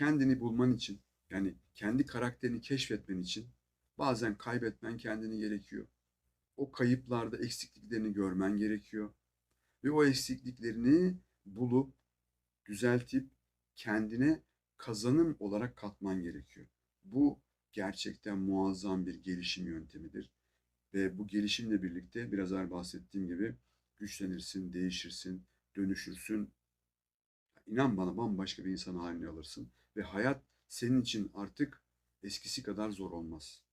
kendini bulman için, yani kendi karakterini keşfetmen için bazen kaybetmen kendini gerekiyor. O kayıplarda eksikliklerini görmen gerekiyor. Ve o eksikliklerini bulup, düzeltip kendine kazanım olarak katman gerekiyor. Bu gerçekten muazzam bir gelişim yöntemidir. Ve bu gelişimle birlikte biraz evvel bahsettiğim gibi güçlenirsin, değişirsin, dönüşürsün. İnan bana bambaşka bir insan haline alırsın. Ve hayat senin için artık eskisi kadar zor olmaz.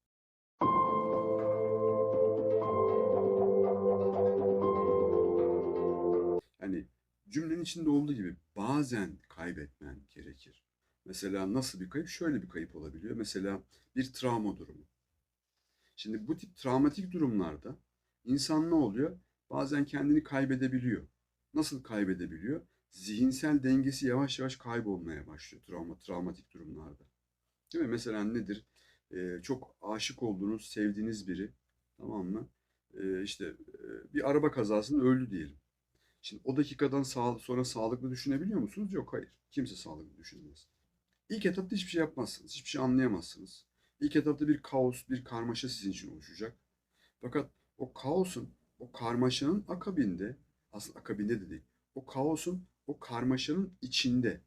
Yani cümlenin içinde olduğu gibi bazen kaybetmen gerekir. Mesela nasıl bir kayıp? Şöyle bir kayıp olabiliyor. Mesela bir travma durumu. Şimdi bu tip travmatik durumlarda insan ne oluyor? Bazen kendini kaybedebiliyor. Nasıl kaybedebiliyor? Zihinsel dengesi yavaş yavaş kaybolmaya başlıyor travmatik durumlarda. Değil mi? Mesela nedir? Çok aşık olduğunuz, sevdiğiniz biri, tamam mı? Bir araba kazasında öldü diyelim. Şimdi o dakikadan sonra sağlıklı düşünebiliyor musunuz? Yok, hayır. Kimse sağlıklı düşünmez. İlk etapta hiçbir şey yapmazsınız. Hiçbir şey anlayamazsınız. İlk etapta bir kaos, bir karmaşa sizin için oluşacak. Fakat o kaosun, o karmaşanın akabinde, aslında akabinde de değil, o kaosun, o karmaşanın içinde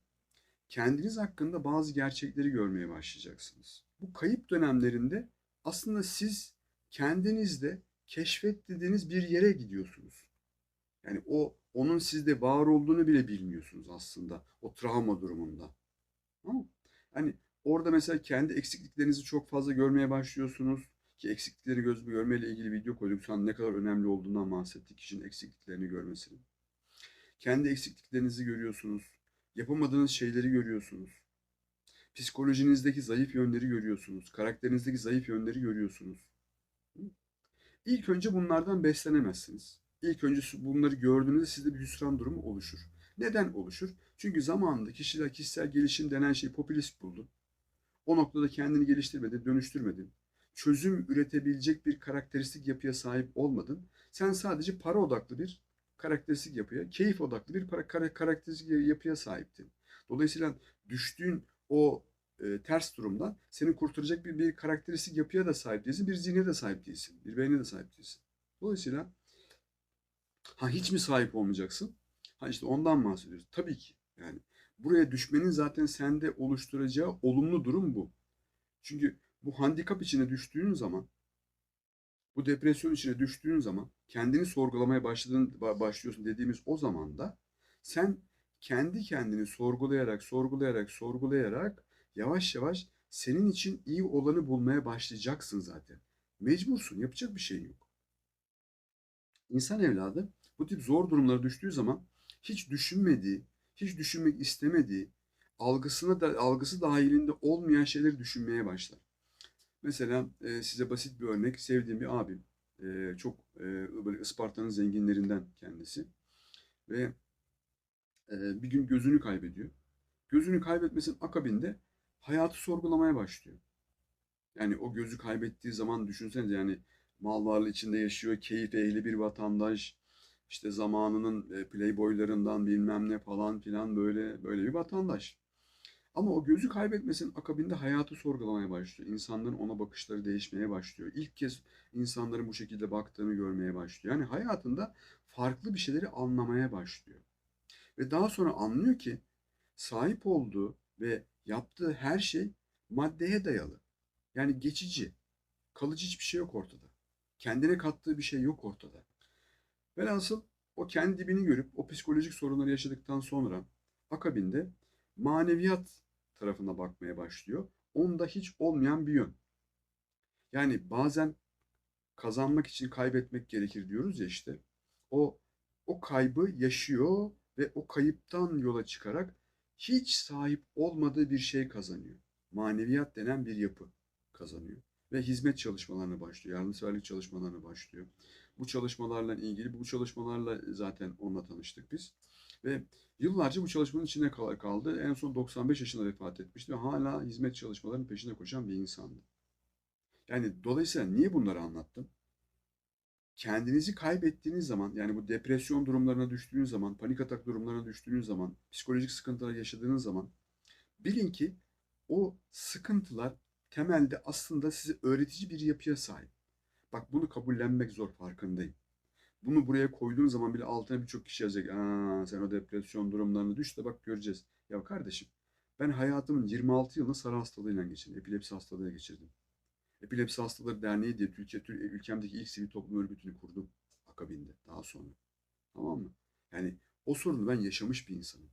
kendiniz hakkında bazı gerçekleri görmeye başlayacaksınız. Bu kayıp dönemlerinde aslında siz kendinizde keşfettiğiniz bir yere gidiyorsunuz. Yani onun sizde var olduğunu bile bilmiyorsunuz aslında o travma durumunda. Tamam mı? Hani orada mesela kendi eksikliklerinizi çok fazla görmeye başlıyorsunuz. Ki eksiklikleri görmeyle ilgili video koyduk. Şu an ne kadar önemli olduğundan bahsettik kişinin eksikliklerini görmesinin. Kendi eksikliklerinizi görüyorsunuz. Yapamadığınız şeyleri görüyorsunuz. Psikolojinizdeki zayıf yönleri görüyorsunuz. Karakterinizdeki zayıf yönleri görüyorsunuz. İlk önce bunlardan beslenemezsiniz. İlk önce bunları gördüğünüzde sizde bir hüsran durumu oluşur. Neden oluşur? Çünkü zamanında kişisel gelişim denen şeyi popülist buldun. O noktada kendini geliştirmedin, dönüştürmedin. Çözüm üretebilecek bir karakteristik yapıya sahip olmadın. Sen sadece para odaklı bir karakteristik yapıya, keyif odaklı bir karakteristik yapıya sahiptin. Dolayısıyla düştüğün o ters durumdan seni kurtaracak bir karakteristik yapıya da sahip değilsin, bir zihne de sahip değilsin, bir beyne de sahip değilsin. Dolayısıyla hiç mi sahip olmayacaksın? İşte ondan bahsediyoruz. Tabii ki yani buraya düşmenin zaten sende oluşturacağı olumlu durum bu. Çünkü bu handikap içine düştüğün zaman, bu depresyon içine düştüğün zaman kendini sorgulamaya başlıyorsun dediğimiz o zaman da sen kendi kendini sorgulayarak yavaş yavaş senin için iyi olanı bulmaya başlayacaksın zaten. Mecbursun, yapacak bir şey yok. İnsan evladı bu tip zor durumlara düştüğü zaman hiç düşünmediği, hiç düşünmek istemediği, algısı dahilinde olmayan şeyleri düşünmeye başlar. Mesela size basit bir örnek, sevdiğim bir abim. Çok böyle Isparta'nın zenginlerinden kendisi. Ve bir gün gözünü kaybediyor. Gözünü kaybetmesinin akabinde hayatı sorgulamaya başlıyor. Yani o gözü kaybettiği zaman düşünsenize, yani mal varlığı içinde yaşıyor, keyif ehli bir vatandaş. İşte zamanının playboylarından bilmem ne falan filan, böyle bir vatandaş. Ama o gözü kaybetmesinin akabinde hayatı sorgulamaya başlıyor. İnsanların ona bakışları değişmeye başlıyor. İlk kez insanların bu şekilde baktığını görmeye başlıyor. Yani hayatında farklı bir şeyleri anlamaya başlıyor. Ve daha sonra anlıyor ki sahip olduğu ve yaptığı her şey maddeye dayalı. Yani geçici, kalıcı hiçbir şey yok ortada. Kendine kattığı bir şey yok ortada. Velhasıl o kendi dibini görüp o psikolojik sorunları yaşadıktan sonra akabinde maneviyat tarafına bakmaya başlıyor. Onda hiç olmayan bir yön. Yani bazen kazanmak için kaybetmek gerekir diyoruz ya işte. O o kaybı yaşıyor ve o kayıptan yola çıkarak hiç sahip olmadığı bir şey kazanıyor. Maneviyat denen bir yapı kazanıyor ve hizmet çalışmalarına başlıyor, yardımseverlik çalışmalarına başlıyor. Bu çalışmalarla zaten onunla tanıştık biz. Ve yıllarca bu çalışmanın içinde kaldı. En son 95 yaşında vefat etmişti ve hala hizmet çalışmalarının peşinde koşan bir insandı. Yani dolayısıyla niye bunları anlattım? Kendinizi kaybettiğiniz zaman, yani bu depresyon durumlarına düştüğünüz zaman, panik atak durumlarına düştüğünüz zaman, psikolojik sıkıntılar yaşadığınız zaman bilin ki o sıkıntılar temelde aslında size öğretici bir yapıya sahip. Bak bunu kabullenmek zor, farkındayım. Bunu buraya koyduğun zaman bile altına birçok kişi yazacak. Aa, sen o depresyon durumlarını düş de bak göreceğiz. Ya kardeşim, ben hayatımın 26 yılını sarı hastalığıyla geçirdim. Epilepsi hastalığıyla geçirdim. Epilepsi Hastaları Derneği diye ülkemdeki ilk sivil toplum örgütünü kurdum akabinde daha sonra. Tamam mı? Yani o sorunu ben yaşamış bir insanım.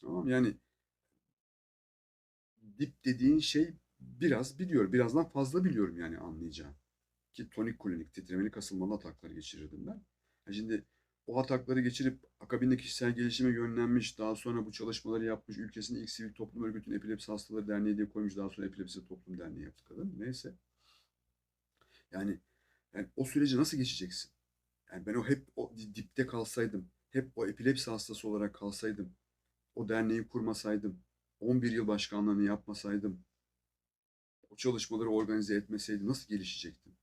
Tamam mı? Yani dip dediğin şey biraz biliyorum. Birazdan fazla biliyorum yani anlayacağım. Ki tonik klinik titremeli kasılmalı atakları geçirirdim ben. Şimdi o atakları geçirip akabinde kişisel gelişime yönlenmiş, daha sonra bu çalışmaları yapmış, ülkesinin ilk sivil toplum örgütünü Epilepsi Hastaları Derneği diye koymuş, daha sonra Epilepsi Toplum Derneği yaptı kadın. Neyse. Yani, yani o süreci nasıl geçeceksin? Yani ben hep o dipte kalsaydım, hep o epilepsi hastası olarak kalsaydım, o derneği kurmasaydım, 11 yıl başkanlığını yapmasaydım, o çalışmaları organize etmeseydim nasıl gelişecektim?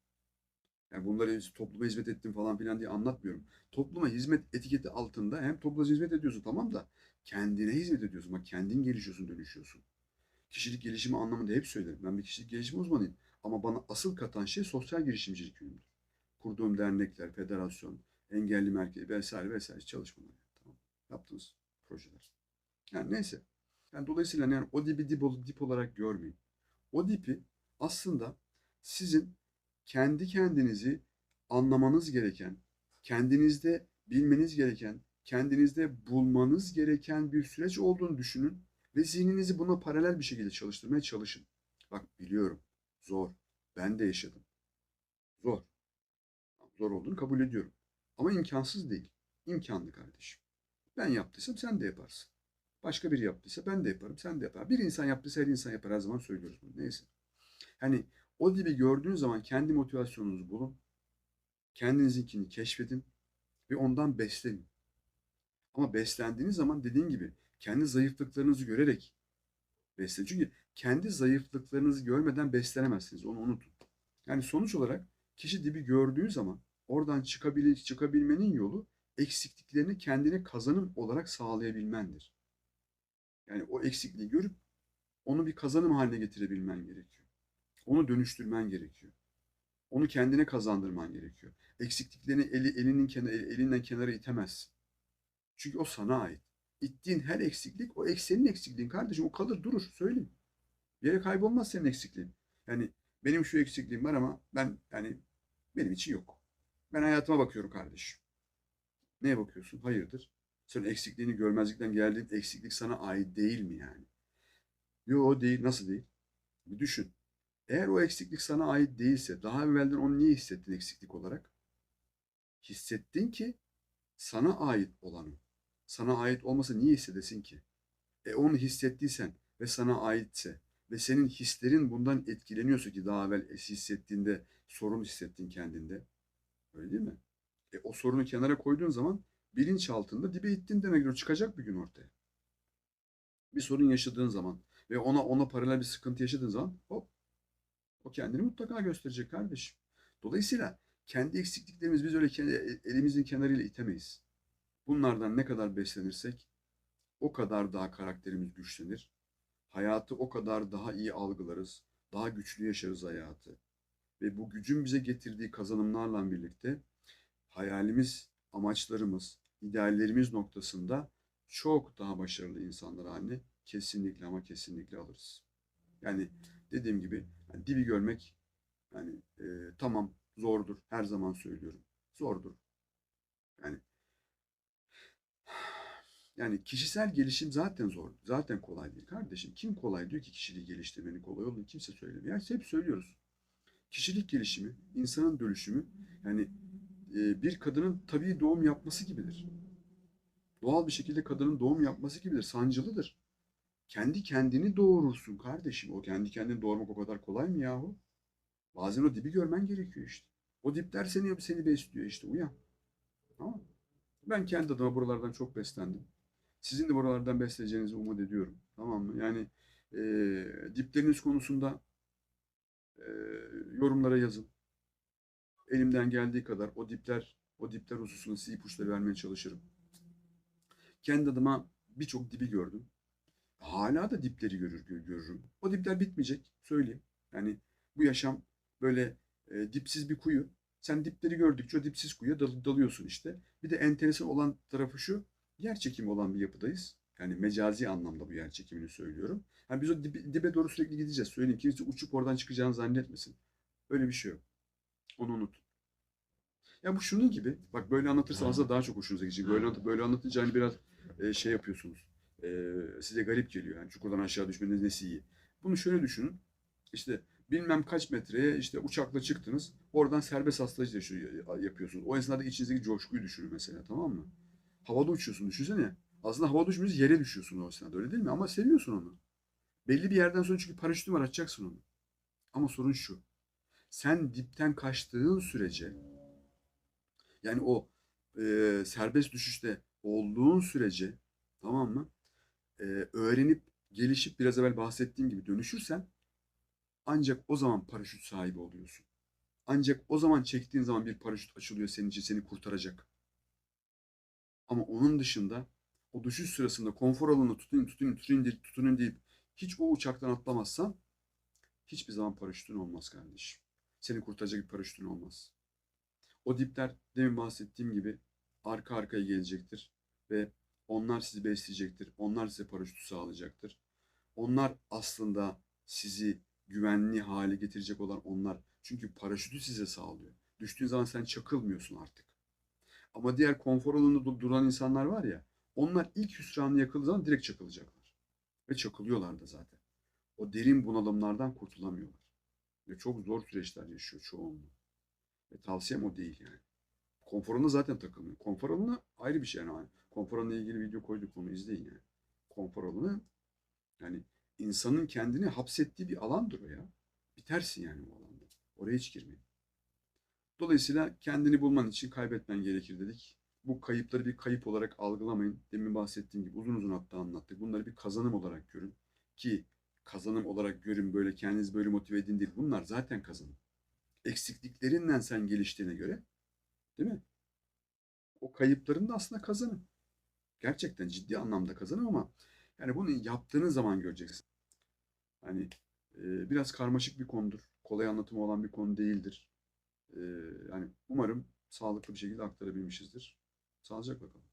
Yani bunları topluma hizmet ettim falan filan diye anlatmıyorum. Topluma hizmet etiketi altında hem topluma hizmet ediyorsun tamam da kendine hizmet ediyorsun. Bak kendin gelişiyorsun, dönüşüyorsun. Kişilik gelişimi anlamında hep söylerim. Ben bir kişilik gelişimi uzmanıyım. Ama bana asıl katan şey sosyal girişimcilik yönüdür. Kurduğum dernekler, federasyon, engelli merkezi vesaire vesaire çalışmalar. Tamam. Yaptığımız projeler. Yani neyse. Yani dolayısıyla yani o dibi dip olarak görmeyin. O dipi aslında sizin kendi kendinizi anlamanız gereken, kendinizde bilmeniz gereken, kendinizde bulmanız gereken bir süreç olduğunu düşünün ve zihninizi buna paralel bir şekilde çalıştırmaya çalışın. Bak biliyorum, zor. Ben de yaşadım. Zor. Zor olduğunu kabul ediyorum. Ama imkansız değil. İmkanlı kardeşim. Ben yaptıysam sen de yaparsın. Başka biri yaptıysa ben de yaparım, sen de yapar. Bir insan yaptıysa her insan yapar. Her zaman söylüyoruz bunu. Neyse. Hani o dibi gördüğün zaman kendi motivasyonunuzu bulun. Kendinizinkini keşfedin ve ondan beslenin. Ama beslendiğiniz zaman dediğin gibi kendi zayıflıklarınızı görerek beslenin. Çünkü kendi zayıflıklarınızı görmeden beslenemezsiniz. Onu unutun. Yani sonuç olarak kişi dibi gördüğü zaman oradan çıkabilmenin yolu eksikliklerini kendine kazanım olarak sağlayabilmendir. Yani o eksikliği görüp onu bir kazanım haline getirebilmen gerekiyor. Onu dönüştürmen gerekiyor. Onu kendine kazandırman gerekiyor. Eksikliklerini elinden kenara itemezsin. Çünkü o sana ait. İttiğin her eksiklik o senin eksikliğin kardeşim. O kalır durur söyleyeyim. Bir yere kaybolmaz senin eksikliğin. Yani benim şu eksikliğim var ama ben yani benim için yok. Ben hayatıma bakıyorum kardeşim. Neye bakıyorsun? Hayırdır? Sen eksikliğini görmezlikten geldiğin eksiklik sana ait değil mi yani? Yok değil. Nasıl değil? Bir düşün. Eğer o eksiklik sana ait değilse daha evvelden onu niye hissettin eksiklik olarak? Hissettin ki sana ait olanı. Sana ait olmasa niye hissedesin ki? Onu hissettiysen ve sana aitse ve senin hislerin bundan etkileniyorsa ki daha evvel hissettiğinde sorun hissettin kendinde. Öyle değil mi? O sorunu kenara koyduğun zaman bilinç altında dibe ittin demektir. O çıkacak bir gün ortaya. Bir sorun yaşadığın zaman ve ona paralel bir sıkıntı yaşadığın zaman hop o kendini mutlaka gösterecek kardeşim. Dolayısıyla kendi eksikliklerimiz biz öyle elimizin kenarıyla itemeyiz. Bunlardan ne kadar beslenirsek o kadar daha karakterimiz güçlenir. Hayatı o kadar daha iyi algılarız. Daha güçlü yaşarız hayatı. Ve bu gücün bize getirdiği kazanımlarla birlikte hayalimiz, amaçlarımız, ideallerimiz noktasında çok daha başarılı insanlar haline kesinlikle ama kesinlikle alırız. Yani dediğim gibi yani dibi görmek yani tamam zordur. Her zaman söylüyorum. Zordur. Yani yani kişisel gelişim zaten zor. Zaten kolay değil kardeşim. Kim kolay diyor ki kişiliği geliştirmenin kolay olduğunu kimse söylemiyor. Yani hep söylüyoruz. Kişilik gelişimi, insanın dönüşümü yani bir kadının tabii doğum yapması gibidir. Doğal bir şekilde kadının doğum yapması gibidir. Sancılıdır. Kendi kendini doğurursun kardeşim. O kendi kendini doğurmak o kadar kolay mı yahu? Bazen o dibi görmen gerekiyor işte. O dipler seni besliyor işte. Uyan. Tamam mı? Ben kendi adıma buralardan çok beslendim. Sizin de buralardan besleyeceğinizi umut ediyorum. Tamam mı? Yani dipleriniz konusunda e, yorumlara yazın. Elimden geldiği kadar o dipler hususunda size ipuçları vermeye çalışırım. Kendi adıma birçok dibi gördüm. Hala da dipleri görürüm. O dipler bitmeyecek, söyleyeyim. Yani bu yaşam böyle dipsiz bir kuyu. Sen dipleri gördükçe o dipsiz kuyuya dalıyorsun işte. Bir de enteresan olan tarafı şu, yer çekimi olan bir yapıdayız. Yani mecazi anlamda bu yer çekimini söylüyorum. Yani biz o dibe doğru sürekli gideceğiz. Söyleyeyim, kimse uçup oradan çıkacağını zannetmesin. Öyle bir şey yok. Onu unut. Ya bu şunun gibi. Bak böyle anlatırsam aslında daha çok hoşunuza gidecek. Böyle anlatınca hani biraz şey yapıyorsunuz. Size garip geliyor. Yani çukurdan aşağı düşmenin nesi iyi. Bunu şöyle düşünün. İşte bilmem kaç metreye işte uçakla çıktınız. Oradan serbest atlayış yapıyorsunuz. O esnada içinizdeki coşkuyu düşünün mesela, tamam mı? Havada uçuyorsun, düşünsene. Aslında havada uçmuyorsun, yere düşüyorsun o esnada, öyle değil mi? Ama seviyorsun onu. Belli bir yerden sonra çünkü paraşütün var, açacaksın onu. Ama sorun şu. Sen dipten kaçtığın sürece, yani o serbest düşüşte olduğun sürece, tamam mı? Öğrenip gelişip biraz evvel bahsettiğim gibi dönüşürsen ancak o zaman paraşüt sahibi oluyorsun. Ancak o zaman çektiğin zaman bir paraşüt açılıyor senin için, seni kurtaracak. Ama onun dışında o düşüş sırasında konfor alanına tutunayım deyip hiç o uçaktan atlamazsan hiçbir zaman paraşütün olmaz kardeşim. Seni kurtaracak bir paraşütün olmaz. O dipler demin bahsettiğim gibi arka arkaya gelecektir ve onlar sizi besleyecektir. Onlar size paraşütü sağlayacaktır. Onlar aslında sizi güvenli hale getirecek olan onlar. Çünkü paraşütü size sağlıyor. Düştüğün zaman sen çakılmıyorsun artık. Ama diğer konfor alanında duran insanlar var ya, onlar ilk hüsranı yakaladığı zaman direkt çakılacaklar. Ve çakılıyorlar da zaten. O derin bunalımlardan kurtulamıyorlar. Ve çok zor süreçler yaşıyor çoğunluğu. Ve tavsiyem o değil yani. Konfor alanına zaten takılmıyor. Konfor alanı ayrı bir şey yani. Konfor alanına ilgili video koyduk, onu izleyin yani. Konfor alanı yani insanın kendini hapsettiği bir alandır o ya. Bitersin yani o alanda. Oraya hiç girmeyin. Dolayısıyla kendini bulman için kaybetmen gerekir dedik. Bu kayıpları bir kayıp olarak algılamayın. Demin bahsettiğim gibi uzun uzun hatta anlattık. Bunları bir kazanım olarak görün. Ki kazanım olarak görün, böyle kendinizi böyle motive edin değil. Bunlar zaten kazanım. Eksikliklerinden sen geliştiğine göre, değil mi? O kayıpların da aslında kazanım. Gerçekten ciddi anlamda kazanım ama yani bunu yaptığınız zaman göreceksin. Hani biraz karmaşık bir konudur. Kolay anlatımı olan bir konu değildir. Yani umarım sağlıklı bir şekilde aktarabilmişizdir. Sağlıcakla kalın.